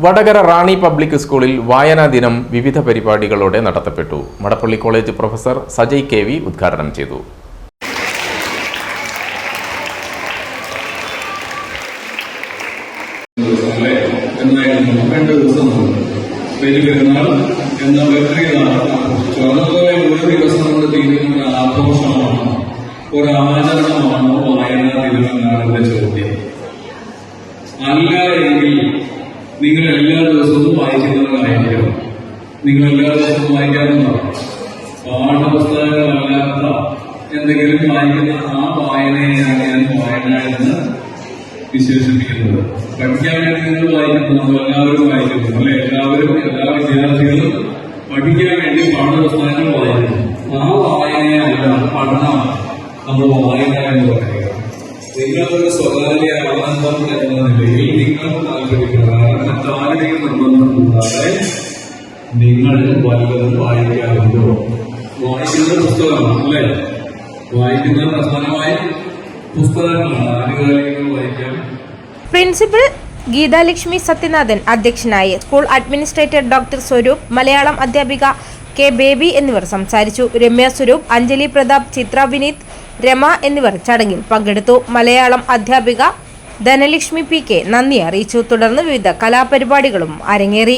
വടകര റാണി public സ്കൂളിൽ വായനാ ദിനം വിവിധ പരിപാടികളോടെ നടത്തപ്പെട്ടു. Madappally college professor Sajay K V ഉദ്ഘാടനം ചെയ്തു. ഒരു ആചരണമാണോ വായനാ ദിനം എന്നാണ് എന്റെ ചോദ്യം. അല്ല എങ്കിൽ നിങ്ങൾ എല്ലാ ദിവസവും വായിക്കുന്നവരായിരിക്കണം. നിങ്ങൾ എല്ലാ ദിവസവും വായിക്കാവുന്നതാണ്. പാഠപുസ്തകങ്ങളല്ലാത്ത എന്തെങ്കിലും വായിക്കുന്ന ആ വായനയാണ് ഞാൻ വായന എന്ന് വിശേഷിപ്പിക്കുന്നത്. പഠിക്കാൻ വേണ്ടി നിങ്ങൾ വായിക്കുന്നു, നമ്മൾ എല്ലാവരും വായിക്കുന്നു അല്ലെ? എല്ലാ വിദ്യാർത്ഥികളും പഠിക്കാൻ വേണ്ടി പാഠപുസ്തകങ്ങൾ വായിക്കുന്നു. ആ വായനയല്ല പഠനമാണ് നമ്മൾ വായന എന്ന് പറയുക. നിങ്ങളൊരു സ്വകാര്യ ആനന്ദം എന്ന നിലയിൽ നിങ്ങൾ താല്പര്യപ്പെടുക. കാരണം മറ്റാരുടെയും നിർബന്ധം കൂടാതെ നിങ്ങൾ വല്ലതും വായിക്കാറുണ്ടോ? വായിക്കുന്ന പുസ്തകമാണ് അല്ലെ? വായിക്കുന്ന പ്രധാനമായി പുസ്തകങ്ങളാണ്. ആനുകാലികങ്ങൾ വായിക്കാം. പ്രിൻസിപ്പൽ ഗീതാലക്ഷ്മി സത്യനാഥൻ അധ്യക്ഷനായി. School administrator doctor Swaroop, Malayalam അധ്യാപിക കെ ബേബി എന്നിവർ സംസാരിച്ചു. രമ്യ സ്വരൂപ്, അഞ്ജലി പ്രതാപ്, ചിത്ര വിനീത്, രമ എന്നിവർ ചടങ്ങിൽ പങ്കെടുത്തു. മലയാളം അധ്യാപിക ധനലക്ഷ്മി പി കെ നന്ദി അറിയിച്ചു. തുടർന്ന് വിവിധ കലാപരിപാടികളും അരങ്ങേറി.